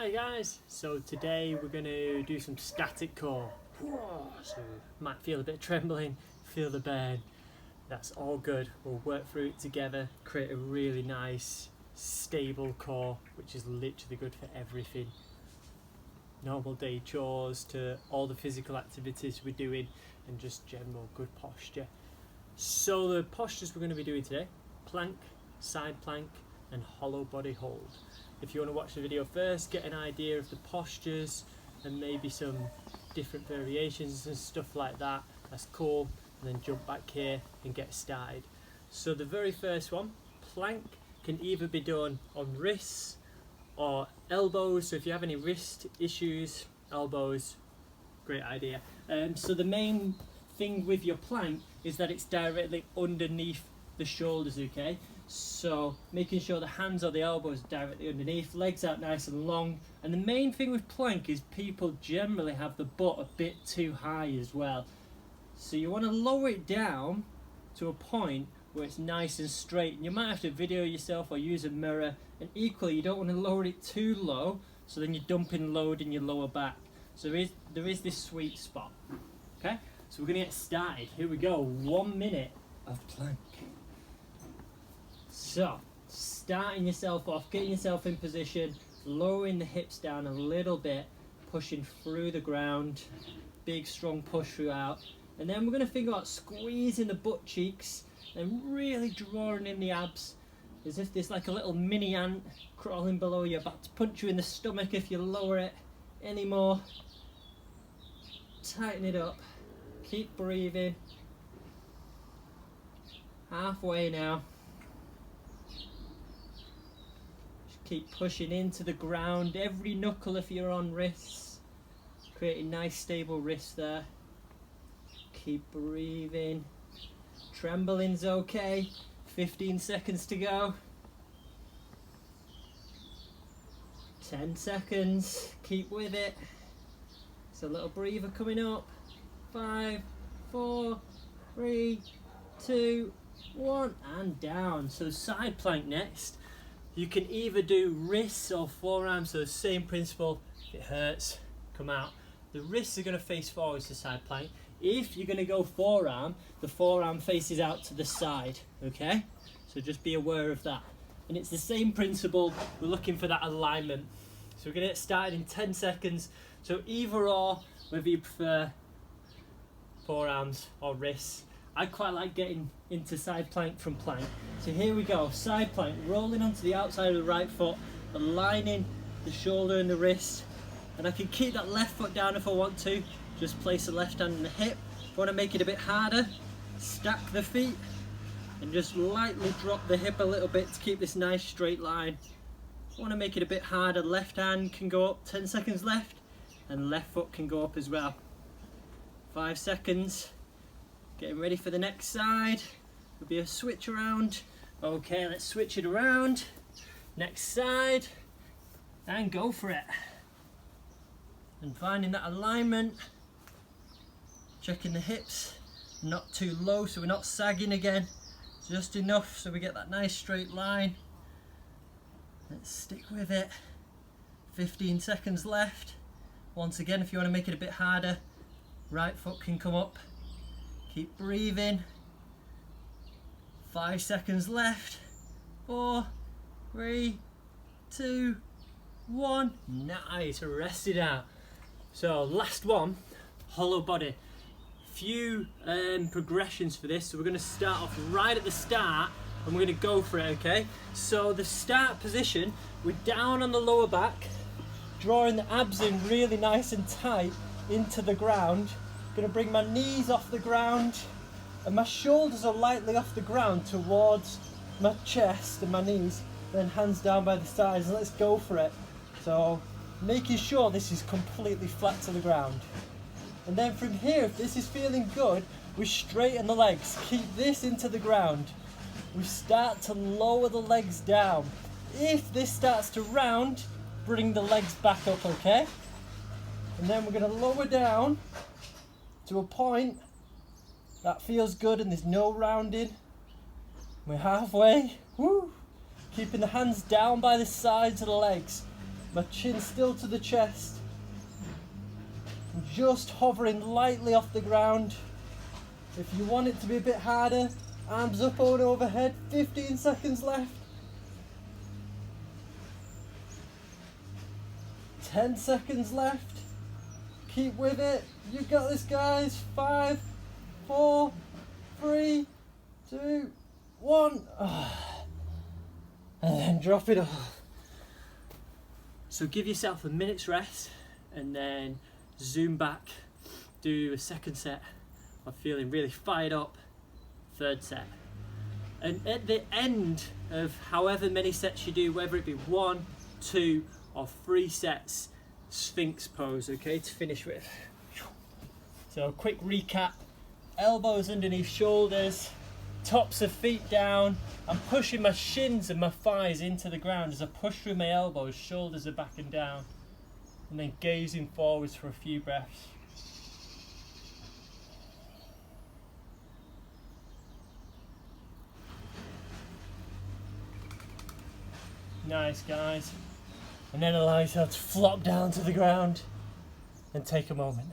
Hi guys, so today we're going to do some static core. So might feel a bit of trembling, feel the burn. That's all good. We'll work through it together, create a really nice stable core which is literally good for everything. Normal day chores to all the physical activities we're doing and just general good posture. So the postures we're going to be doing today: plank, side plank and hollow body hold. If you want to watch the video first, get an idea of the postures and maybe some different variations and stuff like that, that's cool, and then jump back here and get started. So the very first one, plank, can either be done on wrists or elbows. So if you have any wrist issues, elbows, great idea. So the main thing with your plank is that it's directly underneath the shoulders, okay? So making sure the hands or the elbows are directly underneath, legs out nice and long. And the main thing with plank is people generally have the butt a bit too high as well. So you want to lower it down to a point where it's nice and straight. And you might have to video yourself or use a mirror. And equally, you don't want to lower it too low, so then you're dumping load in your lower back. So there is this sweet spot. Okay, so we're going to get started. Here we go, 1 minute of plank. So, starting yourself off, getting yourself in position, lowering the hips down a little bit, pushing through the ground, big strong push throughout. And then we're going to think about squeezing the butt cheeks and really drawing in the abs, as if there's like a little mini ant crawling below you, about to punch you in the stomach if you lower it anymore. Tighten it up, keep breathing. Halfway now. Keep pushing into the ground, every knuckle if you're on wrists, creating nice stable wrists there. Keep breathing. Trembling's okay. 15 seconds to go. 10 seconds, keep with it. It's a little breather coming up. 5, 4, 3, 2, 1, and down. So side plank next. You can either do wrists or forearms, so the same principle. If it hurts, come out. The wrists are going to face forwards to side plank. If you're going to go forearm, the forearm faces out to the side, okay? So just be aware of that. And it's the same principle, we're looking for that alignment. So we're going to get started in 10 seconds. So either or, whether you prefer forearms or wrists. I quite like getting into side plank from plank. So here we go, side plank, rolling onto the outside of the right foot, aligning the shoulder and the wrist. And I can keep that left foot down if I want to. Just place the left hand on the hip. If I want to make it a bit harder, stack the feet and just lightly drop the hip a little bit to keep this nice straight line. If I want to make it a bit harder, left hand can go up, 10 seconds left, and left foot can go up as well. 5 seconds. Getting ready for the next side. There'll be a switch around. Okay, let's switch it around. Next side. And go for it. And finding that alignment. Checking the hips. Not too low so we're not sagging again. Just enough so we get that nice straight line. Let's stick with it. 15 seconds left. Once again, if you want to make it a bit harder, right foot can come up. Keep breathing. 5 seconds left. 4, 3, 2, 1. Nice, rest it out. So last one, hollow body. Few progressions for this. So we're going to start off right at the start and we're going to go for it, okay? So the start position, we're down on the lower back, drawing the abs in really nice and tight into the ground. Going to bring my knees off the ground and my shoulders are lightly off the ground towards my chest and my knees, then hands down by the sides, and let's go for it. So making sure this is completely flat to the ground. And then from here, if this is feeling good, we straighten the legs, keep this into the ground. We start to lower the legs down. If this starts to round, bring the legs back up, okay? And then we're going to lower down to a point that feels good and there's no rounding. We're halfway. Woo! Keeping the hands down by the sides of the legs. My chin still to the chest. I'm just hovering lightly off the ground. If you want it to be a bit harder, arms up and overhead. 15 seconds left. 10 seconds left. Keep with it. You got this, guys. 5, 4, 3, 2, 1. And then drop it off. So give yourself a minute's rest and then zoom back. Do a second set of feeling really fired up. Third set. And at the end of however many sets you do, whether it be 1, 2 or 3 sets, Sphinx pose, okay, to finish with. So quick recap. Elbows underneath shoulders, tops of feet down. I'm pushing my shins and my thighs into the ground as I push through my elbows, shoulders are back and down. And then gazing forwards for a few breaths. Nice, guys. And then allow yourself to flop down to the ground and take a moment.